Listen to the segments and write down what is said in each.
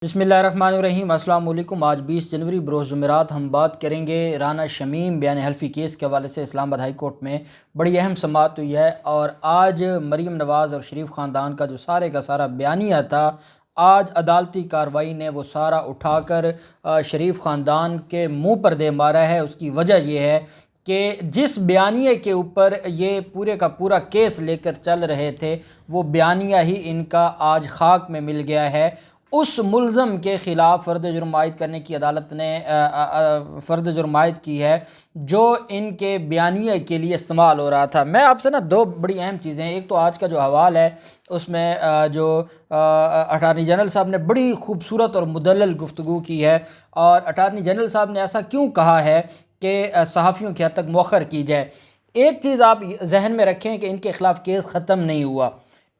بسم اللہ الرحمن الرحیم۔ السلام علیکم۔ آج 20 جنوری بروز جمعرات ہم بات کریں گے رانا شمیم بیان حلفی کیس کے حوالے سے۔ اسلام آباد ہائی کورٹ میں بڑی اہم سماعت ہوئی ہے اور آج مریم نواز اور شریف خاندان کا جو سارے کا سارا بیانیہ تھا، آج عدالتی کارروائی نے وہ سارا اٹھا کر شریف خاندان کے منہ پر دے مارا ہے۔ اس کی وجہ یہ ہے کہ جس بیانیے کے اوپر یہ پورے کا پورا کیس لے کر چل رہے تھے، وہ بیانیہ ہی ان کا آج خاک میں مل گیا ہے۔ اس ملزم کے خلاف فرد جرم عائد کرنے کی عدالت نے فرد جرم عائد کی ہے جو ان کے بیانیے کے لیے استعمال ہو رہا تھا۔ میں آپ سے دو بڑی اہم چیزیں ہیں۔ ایک تو آج کا جو حوال ہے، اس میں جو اٹارنی جنرل صاحب نے بڑی خوبصورت اور مدلل گفتگو کی ہے، اور اٹارنی جنرل صاحب نے ایسا کیوں کہا ہے کہ صحافیوں کی حد تک مؤخر کی جائے۔ ایک چیز آپ ذہن میں رکھیں کہ ان کے خلاف کیس ختم نہیں ہوا،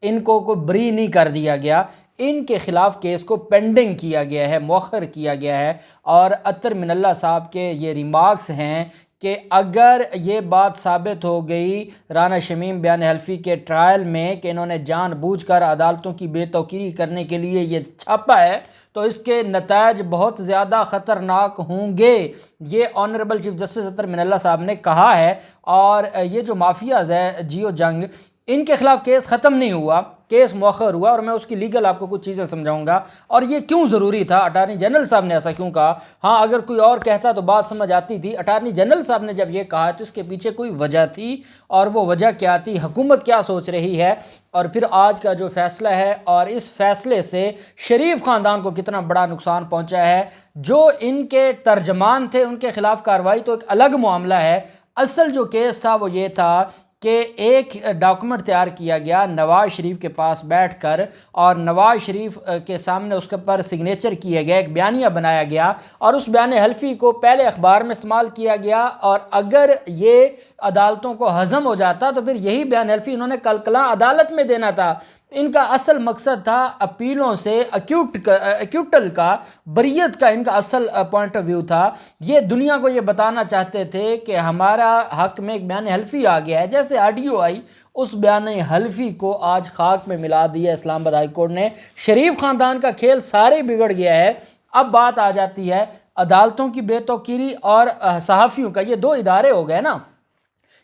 ان کو کوئی بری نہیں کر دیا گیا، ان کے خلاف کیس کو پینڈنگ کیا گیا ہے، مؤخر کیا گیا ہے۔ اور اطہر من اللہ صاحب کے یہ ریمارکس ہیں کہ اگر یہ بات ثابت ہو گئی رانا شمیم بیان حلفی کے ٹرائل میں کہ انہوں نے جان بوجھ کر عدالتوں کی بے توقیری کرنے کے لیے یہ چھاپا ہے، تو اس کے نتائج بہت زیادہ خطرناک ہوں گے۔ یہ آنریبل چیف جسٹس اطہر من اللہ صاحب نے کہا ہے۔ اور یہ جو مافیاز ہے جیو جنگ، ان کے خلاف کیس ختم نہیں ہوا، کیس مؤخر ہوا، اور میں اس کی لیگل آپ کو کچھ چیزیں سمجھاؤں گا اور یہ کیوں ضروری تھا، اٹارنی جنرل صاحب نے ایسا کیوں کہا۔ ہاں، اگر کوئی اور کہتا تو بات سمجھ آتی تھی۔ اٹارنی جنرل صاحب نے جب یہ کہا تو اس کے پیچھے کوئی وجہ تھی، اور وہ وجہ کیا تھی، حکومت کیا سوچ رہی ہے، اور پھر آج کا جو فیصلہ ہے اور اس فیصلے سے شریف خاندان کو کتنا بڑا نقصان پہنچا ہے۔ جو ان کے ترجمان تھے ان کے خلاف کارروائی تو ایک الگ معاملہ ہے، اصل جو کیس تھا وہ یہ تھا کہ ایک ڈاکومنٹ تیار کیا گیا نواز شریف کے پاس بیٹھ کر، اور نواز شریف کے سامنے اس کے پر سگنیچر کیے گئے، ایک بیانیہ بنایا گیا، اور اس بیان حلفی کو پہلے اخبار میں استعمال کیا گیا، اور اگر یہ عدالتوں کو ہضم ہو جاتا تو پھر یہی بیان حلفی انہوں نے کل کلاں عدالت میں دینا تھا۔ ان کا اصل مقصد تھا اپیلوں سے ایکیوٹل کا، بریت کا ان کا اصل پوائنٹ آف ویو تھا۔ یہ دنیا کو یہ بتانا چاہتے تھے کہ ہمارا حق میں ایک بیان حلفی آ گیا ہے۔ جیسے آڈیو آئی، اس بیان حلفی کو آج خاک میں ملا دیا اسلام آباد ہائی کورٹ نے۔ شریف خاندان کا کھیل سارے بگڑ گیا ہے۔ اب بات آ جاتی ہے عدالتوں کی بے توقیری اور صحافیوں کا۔ یہ دو ادارے ہو گئے نا،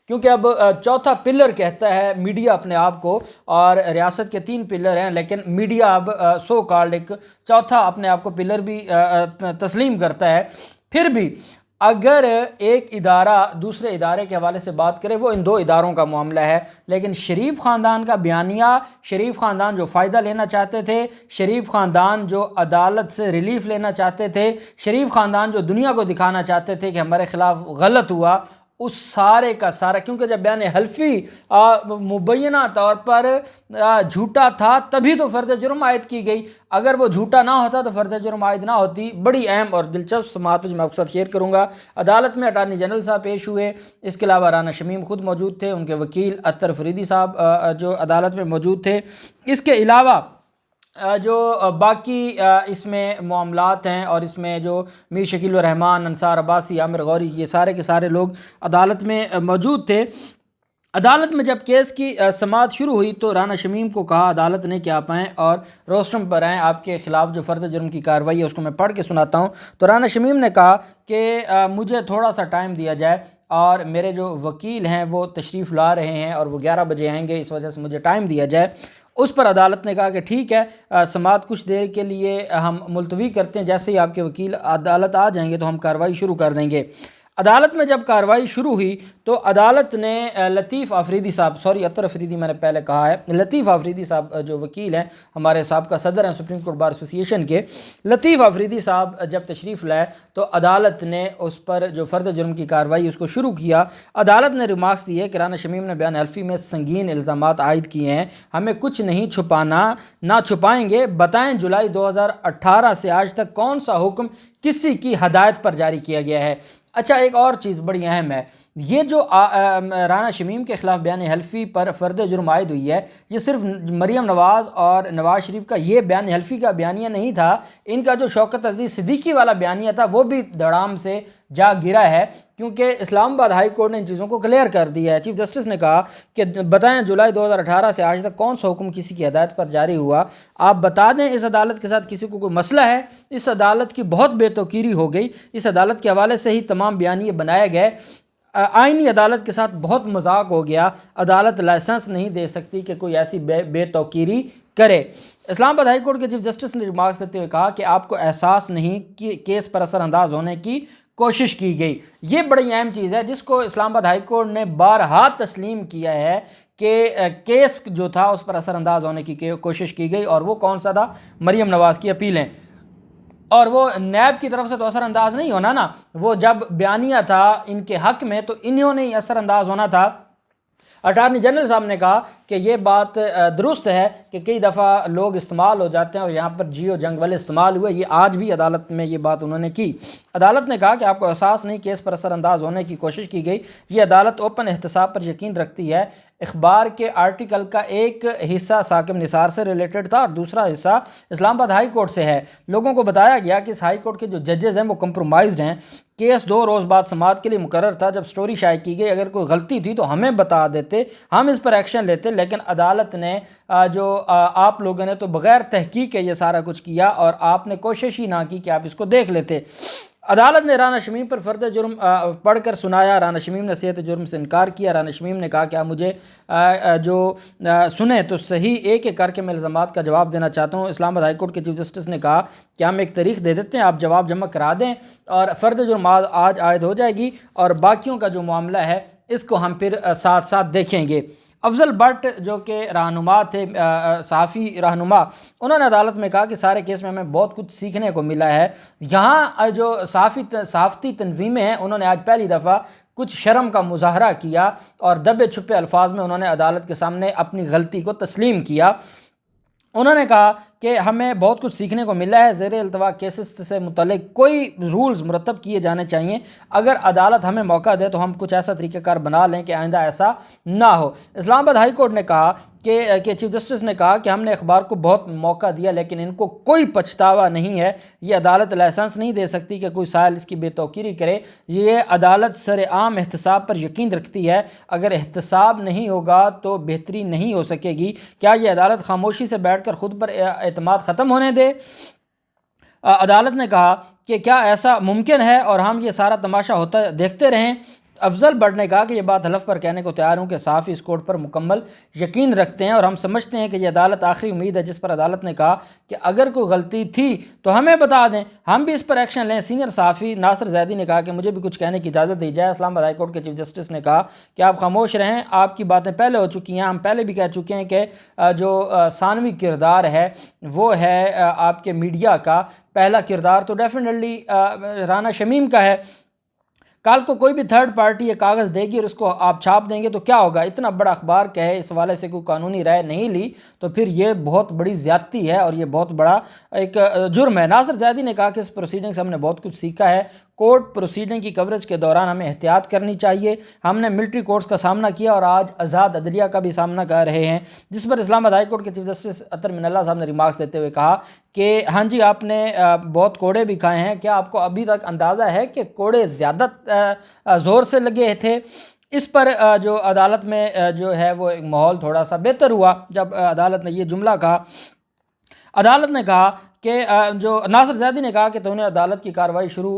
کیونکہ اب چوتھا پلر کہتا ہے میڈیا اپنے آپ کو، اور ریاست کے 3 پلر ہیں، لیکن میڈیا اب سو کالڈ ایک چوتھا اپنے آپ کو پلر بھی تسلیم کرتا ہے۔ پھر بھی اگر ایک ادارہ دوسرے ادارے کے حوالے سے بات کرے، وہ ان دو اداروں کا معاملہ ہے۔ لیکن شریف خاندان کا بیانیہ، شریف خاندان جو فائدہ لینا چاہتے تھے، شریف خاندان جو عدالت سے ریلیف لینا چاہتے تھے، شریف خاندان جو دنیا کو دکھانا چاہتے تھے کہ ہمارے خلاف غلط ہوا، اس سارے کا سارا، کیونکہ جب بیان حلفی مبینہ طور پر جھوٹا تھا تبھی تو فرد جرم عائد کی گئی، اگر وہ جھوٹا نہ ہوتا تو فرد جرم عائد نہ ہوتی۔ بڑی اہم اور دلچسپ سماعت جو میں آپ کے ساتھ شیئر کروں گا۔ عدالت میں اٹارنی جنرل صاحب پیش ہوئے، اس کے علاوہ رانا شمیم خود موجود تھے، ان کے وکیل اطہر فریدی صاحب جو عدالت میں موجود تھے۔ اس کے علاوہ جو باقی اس میں معاملات ہیں، اور اس میں جو میر شکیل الرحمان، انصار عباسی، عامر غوری، یہ سارے کے سارے لوگ عدالت میں موجود تھے۔ عدالت میں جب کیس کی سماعت شروع ہوئی تو رانا شمیم کو کہا عدالت نے کہ آپ آئیں اور روسٹرم پر آئیں، آپ کے خلاف جو فرد جرم کی کارروائی ہے اس کو میں پڑھ کے سناتا ہوں۔ تو رانا شمیم نے کہا کہ مجھے تھوڑا سا ٹائم دیا جائے، اور میرے جو وکیل ہیں وہ تشریف لا رہے ہیں اور وہ 11 بجے آئیں گے، اس وجہ سے مجھے ٹائم دیا جائے۔ اس پر عدالت نے کہا کہ ٹھیک ہے، سماعت کچھ دیر کے لیے ہم ملتوی کرتے ہیں، جیسے ہی آپ کے وکیل عدالت آ جائیں گے تو ہم کارروائی شروع کر دیں گے۔ عدالت میں جب کارروائی شروع ہوئی تو عدالت نے لطیف آفریدی صاحب، اطہر افریدی میں نے پہلے کہا ہے، لطیف آفریدی صاحب جو وکیل ہیں، ہمارے سابقہ صدر ہیں سپریم کورٹ بار ایسوسی ایشن کے، لطیف آفریدی صاحب جب تشریف لائے تو عدالت نے اس پر جو فرد جرم کی کارروائی اس کو شروع کیا۔ عدالت نے ریمارکس دیے کہ رانا شمیم نے بیان حلفی میں سنگین الزامات عائد کیے ہیں، ہمیں کچھ نہیں چھپانا، نہ چھپائیں گے، بتائیں جولائی 2018 سے آج تک کون سا حکم کسی کی ہدایت پر جاری کیا گیا ہے۔ اچھا، ایک اور چیز بڑی اہم ہے، یہ جو رانا شمیم کے خلاف بیان حلفی پر فرد جرم عائد ہوئی ہے، یہ صرف مریم نواز اور نواز شریف کا یہ بیان حلفی کا بیانیہ نہیں تھا، ان کا جو شوکت عزیز صدیقی والا بیانیہ تھا وہ بھی دڑام سے جا گرا ہے، کیونکہ اسلام آباد ہائی کورٹ نے ان چیزوں کو کلیئر کر دیا ہے۔ چیف جسٹس نے کہا کہ بتائیں جولائی 2018 سے آج تک کون سا حکم کسی کی ہدایت پر جاری ہوا، آپ بتا دیں اس عدالت کے ساتھ کسی کو کوئی مسئلہ ہے؟ اس عدالت کی بہت بے توقیری ہو گئی، اس عدالت کے حوالے سے ہی تمام بیانیے بنائے گئے، آئینی عدالت کے ساتھ بہت مذاق ہو گیا، عدالت لائسنس نہیں دے سکتی کہ کوئی ایسی بے توقیری کرے۔ اسلام آباد ہائی کورٹ کے چیف جسٹس نے ریمارکس دیتے ہوئے کہا کہ آپ کو احساس نہیں کہ کیس پر اثر انداز ہونے کی کوشش کی گئی۔ یہ بڑی اہم چیز ہے جس کو اسلام آباد ہائی کورٹ نے بارہا تسلیم کیا ہے کہ کیس جو تھا اس پر اثر انداز ہونے کی کوشش کی گئی، اور وہ کون سا تھا؟ مریم نواز کی اپیلیں، اور وہ نیب کی طرف سے تو اثر انداز نہیں ہونا نا، وہ جب بیانیہ تھا ان کے حق میں تو انہوں نے ہی اثر انداز ہونا تھا۔ اٹارنی جنرل صاحب نے کہا کہ یہ بات درست ہے کہ کئی دفعہ لوگ استعمال ہو جاتے ہیں، اور یہاں پر جیو جنگ والے استعمال ہوئے، یہ آج بھی عدالت میں یہ بات انہوں نے کی۔ عدالت نے کہا کہ آپ کو احساس نہیں کیس پر اثر انداز ہونے کی کوشش کی گئی، یہ عدالت اوپن احتساب پر یقین رکھتی ہے۔ اخبار کے آرٹیکل کا ایک حصہ ثاقب نثار سے ریلیٹڈ تھا اور دوسرا حصہ اسلام آباد ہائی کورٹ سے ہے۔ لوگوں کو بتایا گیا کہ اس ہائی کورٹ کے جو ججز ہیں وہ کمپرومائزڈ ہیں، کیس 2 روز بعد سماعت کے لیے مقرر تھا، جب سٹوری شائع کی گئی اگر کوئی غلطی تھی تو ہمیں بتا دیتے، ہم اس پر ایکشن لیتے، لیکن عدالت نے آپ لوگوں نے تو بغیر تحقیق کے یہ سارا کچھ کیا، اور آپ نے کوشش ہی نہ کی کہ آپ اس کو دیکھ لیتے۔ عدالت نے رانا شمیم پر فرد جرم پڑھ کر سنایا، رانا شمیم نے صحت جرم سے انکار کیا۔ رانا شمیم نے کہا کہ آپ مجھے سنیں تو صحیح ایک ایک کر کے میں الزامات کا جواب دینا چاہتا ہوں۔ اسلام آباد ہائی کورٹ کے چیف جسٹس نے کہا کہ ہم ایک تاریخ دے دیتے ہیں، آپ جواب جمع کرا دیں اور فرد جرم آج عائد ہو جائے گی، اور باقیوں کا جو معاملہ ہے اس کو ہم پھر ساتھ ساتھ دیکھیں گے۔ افضل بٹ جو کہ رہنما تھے، صحافی رہنما، انہوں نے عدالت میں کہا کہ سارے کیس میں ہمیں بہت کچھ سیکھنے کو ملا ہے۔ یہاں جو صحافتی تنظیمیں ہیں انہوں نے آج پہلی دفعہ کچھ شرم کا مظاہرہ کیا، اور دبے چھپے الفاظ میں انہوں نے عدالت کے سامنے اپنی غلطی کو تسلیم کیا۔ انہوں نے کہا کہ ہمیں بہت کچھ سیکھنے کو ملا ہے، زیر التوا کیسز سے متعلق کوئی رولز مرتب کیے جانے چاہیے، اگر عدالت ہمیں موقع دے تو ہم کچھ ایسا طریقہ کار بنا لیں کہ آئندہ ایسا نہ ہو۔ اسلام آباد ہائی کورٹ نے کہا کہ چیف جسٹس نے کہا کہ ہم نے اخبار کو بہت موقع دیا لیکن ان کو کوئی پچھتاوا نہیں ہے، یہ عدالت لائسنس نہیں دے سکتی کہ کوئی سائل اس کی بے توقیری کرے، یہ عدالت سر عام احتساب پر یقین رکھتی ہے، اگر احتساب نہیں ہوگا تو بہتری نہیں ہو سکے گی۔ کیا یہ عدالت خاموشی سے بیٹھ کر خود پر اعتماد ختم ہونے دے؟ عدالت نے کہا کہ کیا ایسا ممکن ہے اور ہم یہ سارا تماشا ہوتا دیکھتے رہیں؟ افضل بٹ نے کہا کہ یہ بات حلف پر کہنے کو تیار ہوں کہ صحافی اس کورٹ پر مکمل یقین رکھتے ہیں، اور ہم سمجھتے ہیں کہ یہ عدالت آخری امید ہے جس پر عدالت نے کہا کہ اگر کوئی غلطی تھی تو ہمیں بتا دیں، ہم بھی اس پر ایکشن لیں۔ سینئر صحافی ناصر زیدی نے کہا کہ مجھے بھی کچھ کہنے کی اجازت دی جائے۔ اسلام آباد ہائی کورٹ کے چیف جسٹس نے کہا کہ آپ خاموش رہیں، آپ کی باتیں پہلے ہو چکی ہیں، ہم پہلے بھی کہہ چکے ہیں کہ جو ثانوی کردار ہے وہ ہے آپ کے میڈیا کا، پہلا کردار تو ڈیفینیٹلی رانا شمیم کا ہے۔ کل کو کوئی بھی تھرڈ پارٹی یہ کاغذ دے گی اور اس کو آپ چھاپ دیں گے تو کیا ہوگا؟ اتنا بڑا اخبار کہے اس حوالے سے کوئی قانونی رائے نہیں لی تو پھر یہ بہت بڑی زیادتی ہے اور یہ بہت بڑا ایک جرم ہے۔ ناصر زیدی نے کہا کہ اس پروسیڈنگ سے ہم نے بہت کچھ سیکھا ہے، کورٹ پروسیڈنگ کی کوریج کے دوران ہمیں احتیاط کرنی چاہیے، ہم نے ملٹری کورٹس کا سامنا کیا اور آج آزاد عدلیہ کا بھی سامنا کر رہے ہیں، جس پر اسلام آباد ہائی کورٹ کے چیف جسٹس اطہر من اللہ صاحب نے ریمارکس دیتے ہوئے کہا کہ ہاں جی آپ نے بہت کوڑے بھی کھائے ہیں، کیا آپ کو ابھی تک اندازہ ہے کہ کوڑے زیادہ زور سے لگے تھے؟ اس پر جو عدالت میں جو ہے وہ ایک ماحول تھوڑا سا بہتر ہوا جب عدالت نے یہ جملہ کہا۔ عدالت نے کہا کہ جو ناصر زیدی نے کہا کہ تو انہیں عدالت کی کارروائی شروع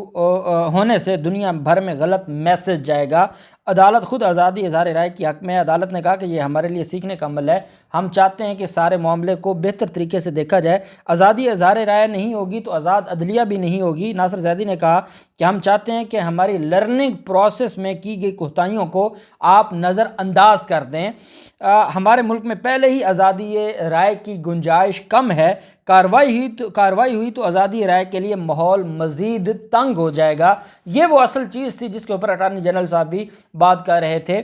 ہونے سے دنیا بھر میں غلط میسج جائے گا، عدالت خود آزادی اظہار رائے کی حق میں ہے۔ عدالت نے کہا کہ یہ ہمارے لیے سیکھنے کا عمل ہے، ہم چاہتے ہیں کہ سارے معاملے کو بہتر طریقے سے دیکھا جائے، آزادی اظہار رائے نہیں ہوگی تو آزاد عدلیہ بھی نہیں ہوگی۔ ناصر زیدی نے کہا کہ ہم چاہتے ہیں کہ ہماری لرننگ پروسیس میں کی گئی کوتاہیوں کو آپ نظر انداز کر دیں، ہمارے ملک میں پہلے ہی آزادی رائے کی گنجائش کم ہے، کارروائی ہوئی تو آزادی رائے کے لیے ماحول مزید تنگ ہو جائے گا۔ یہ وہ اصل چیز تھی جس کے اوپر اٹارنی جنرل صاحب بھی بات کر رہے تھے۔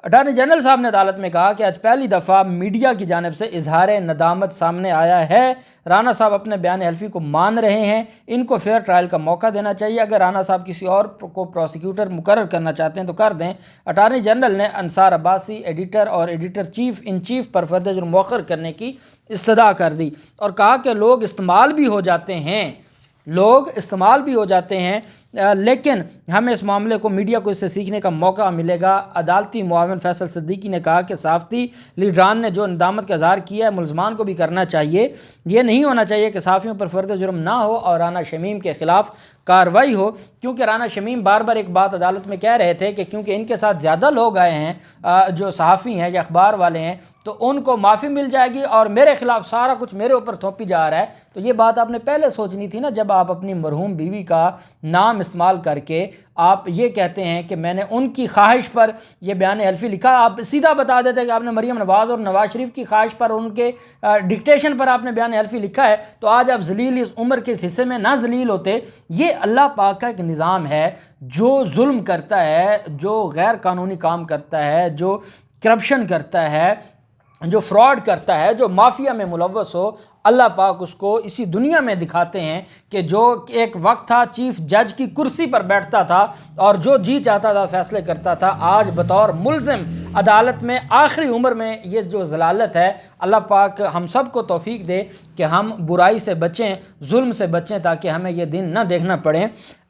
اٹارنی جنرل صاحب نے عدالت میں کہا کہ آج پہلی دفعہ میڈیا کی جانب سے اظہار ندامت سامنے آیا ہے۔ رانا صاحب اپنے بیان حلفی کو مان رہے ہیں، ان کو فیئر ٹرائل کا موقع دینا چاہیے۔ اگر رانا صاحب کسی اور کو پروسیکیوٹر مقرر کرنا چاہتے ہیں تو کر دیں۔ اٹارنی جنرل نے انصار عباسی ایڈیٹر اور ایڈیٹر چیف ان چیف پر فرد جرم مؤخر کرنے کی استدعا کر دی اور کہا کہ لوگ استعمال بھی ہو جاتے ہیں لیکن ہمیں اس معاملے کو میڈیا کو اس سے سیکھنے کا موقع ملے گا۔ عدالتی معاون فیصل صدیقی نے کہا کہ صحافتی لیڈران نے جو ندامت کا اظہار کیا ہے ملزمان کو بھی کرنا چاہیے۔ یہ نہیں ہونا چاہیے کہ صحافیوں پر فرد جرم نہ ہو اور رانا شمیم کے خلاف کارروائی ہو، کیونکہ رانا شمیم بار بار ایک بات عدالت میں کہہ رہے تھے کہ کیونکہ ان کے ساتھ زیادہ لوگ آئے ہیں جو صحافی ہیں یا اخبار والے ہیں تو ان کو معافی مل جائے گی اور میرے خلاف سارا کچھ میرے اوپر تھوپی جا رہا ہے۔ تو یہ بات آپ نے پہلے سوچنی تھی نا، جب آپ اپنی مرحوم بیوی کا نام استعمال کر کے آپ یہ کہتے ہیں کہ میں نے ان کی خواہش پر یہ بیان حلفی لکھا۔ آپ سیدھا بتا دیتے کہ آپ نے مریم نواز اور نواز شریف کی خواہش پر، ان کے ڈکٹیشن پر آپ نے بیان حلفی لکھا ہے، تو آج آپ ذلیل اس عمر کے اس حصے میں نہ ذلیل ہوتے۔ یہ اللہ پاک کا ایک نظام ہے، جو ظلم کرتا ہے، جو غیر قانونی کام کرتا ہے، جو کرپشن کرتا ہے، جو فراڈ کرتا ہے، جو مافیا میں ملوث ہو، اللہ پاک اس کو اسی دنیا میں دکھاتے ہیں کہ جو ایک وقت تھا چیف جج کی کرسی پر بیٹھتا تھا اور جو جی چاہتا تھا فیصلے کرتا تھا، آج بطور ملزم عدالت میں آخری عمر میں یہ جو ضلالت ہے۔ اللہ پاک ہم سب کو توفیق دے کہ ہم برائی سے بچیں، ظلم سے بچیں، تاکہ ہمیں یہ دن نہ دیکھنا پڑے۔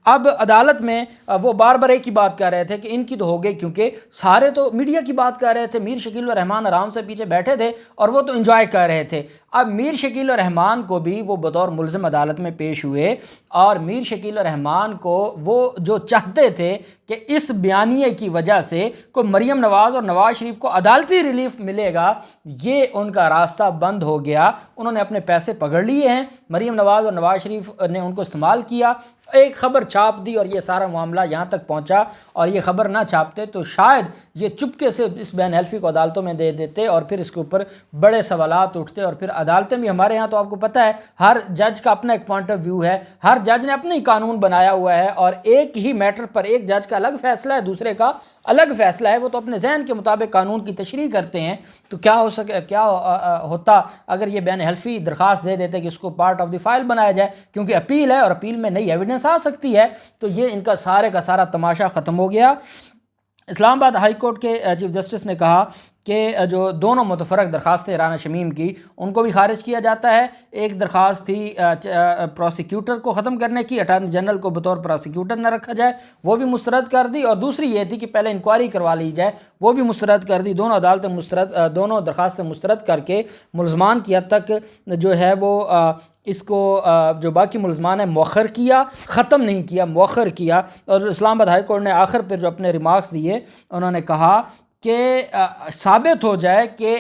اب عدالت میں وہ بار بار ایک ہی بات کر رہے تھے کہ ان کی تو ہو گئی، کیونکہ سارے تو میڈیا کی بات کر رہے تھے۔ میر شکیل الرحمان آرام سے پیچھے بیٹھے تھے اور وہ تو انجوائے کر رہے تھے۔ اب میر شکیل الرحمان کو بھی وہ بطور ملزم عدالت میں پیش ہوئے اور میر شکیل الرحمان کو وہ جو چاہتے تھے کہ اس بیانیے کی وجہ سے کوئی مریم نواز اور نواز شریف کو عدالتی ریلیف ملے گا، یہ ان کا راستہ بند ہو گیا۔ انہوں نے اپنے پیسے پکڑ لیے ہیں، مریم نواز اور نواز شریف نے ان کو استعمال کیا، ایک خبر چھاپ دی اور یہ سارا معاملہ یہاں تک پہنچا۔ اور یہ خبر نہ چھاپتے تو شاید یہ چپکے سے اس بیان حلفی کو عدالتوں میں دے دیتے اور پھر اس کے اوپر بڑے سوالات اٹھتے، اور پھر عدالتیں بھی ہمارے یہاں تو آپ کو پتہ ہے ہر جج کا اپنا ایک پوائنٹ آف ویو ہے، ہر جج نے اپنا ہی قانون بنایا ہوا ہے اور ایک ہی میٹر پر ایک جج کا الگ فیصلہ ہے، دوسرے کا الگ فیصلہ ہے، وہ تو اپنے ذہن کے مطابق قانون کی تشریح کرتے ہیں۔ تو کیا ہوتا اگر یہ بیان حلفی درخواست دے دیتے کہ اس کو پارٹ آف دی فائل بنایا جائے، کیونکہ اپیل ہے اور اپیل میں نئی ایویڈنس آ سکتی ہے، تو یہ ان کا سارا تماشا ختم ہو گیا۔ اسلام آباد ہائی کورٹ کے چیف جسٹس نے کہا کہ جو دونوں متفرق درخواستیں رانا شمیم کی ان کو بھی خارج کیا جاتا ہے۔ ایک درخواست تھی پروسیکیوٹر کو ختم کرنے کی، اٹارنی جنرل کو بطور پروسیکیوٹر نہ رکھا جائے، وہ بھی مسترد کر دی، اور دوسری یہ تھی کہ پہلے انکوائری کروا لی جائے، وہ بھی مسترد کر دی۔ دونوں درخواستیں مسترد کر کے ملزمان کی حد تک جو ہے وہ اس کو جو باقی ملزمان ہیں مؤخر کیا، ختم نہیں کیا، مؤخر کیا۔ اور اسلام آباد ہائی کورٹ نے آخر پہ جو اپنے ریمارکس دیے، انہوں نے کہا کہ ثابت ہو جائے کہ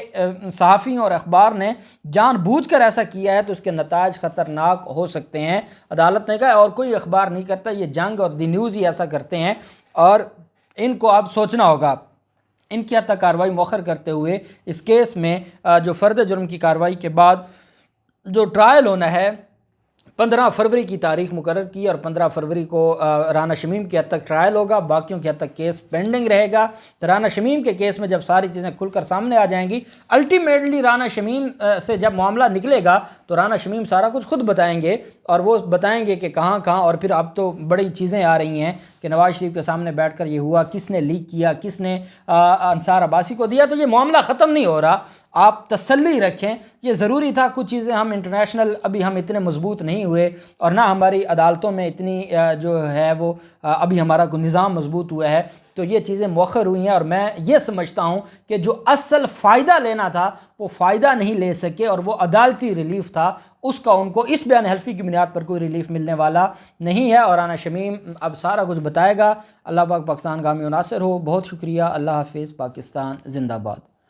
صحافیوں اور اخبار نے جان بوجھ کر ایسا کیا ہے تو اس کے نتائج خطرناک ہو سکتے ہیں۔ عدالت نے کہا اور کوئی اخبار نہیں کرتا، یہ جنگ اور دی نیوز ہی ایسا کرتے ہیں، اور ان کو اب سوچنا ہوگا۔ ان کی حد تک کارروائی مؤخر کرتے ہوئے اس کیس میں جو فرد جرم کی کارروائی کے بعد جو ٹرائل ہونا ہے 15 فروری کی تاریخ مقرر کی، اور 15 فروری کو رانا شمیم کی حد تک ٹرائل ہوگا، باقیوں کی حد تک کیس پینڈنگ رہے گا۔ رانا شمیم کے کیس میں جب ساری چیزیں کھل کر سامنے آ جائیں گی، الٹیمیٹلی رانا شمیم سے جب معاملہ نکلے گا تو رانا شمیم سارا کچھ خود بتائیں گے، اور وہ بتائیں گے کہ کہاں، اور پھر اب تو بڑی چیزیں آ رہی ہیں کہ نواز شریف کے سامنے بیٹھ کر یہ ہوا، کس نے لیک کیا، کس نے انصار عباسی کو دیا۔ تو یہ معاملہ ختم نہیں ہو رہا، آپ تسلی رکھیں، یہ ضروری تھا۔ کچھ چیزیں ہم انٹرنیشنل ابھی ہم اتنے مضبوط نہیں ہوئے، اور نہ ہماری عدالتوں میں اتنی جو ہے وہ ابھی ہمارا کوئی نظام مضبوط ہوا ہے، تو یہ چیزیں مؤخر ہوئی ہیں۔ اور میں یہ سمجھتا ہوں کہ جو اصل فائدہ لینا تھا وہ فائدہ نہیں لے سکے، اور وہ عدالتی ریلیف تھا، اس کا ان کو اس بیان حلفی کی بنیاد پر کوئی ریلیف ملنے والا نہیں ہے۔ اور رانا شمیم اب سارا کچھ بتائے گا۔ اللہ پاک پاکستان گامی و ناصر ہو۔ بہت شکریہ۔ اللہ حافظ۔ پاکستان زندہ باد۔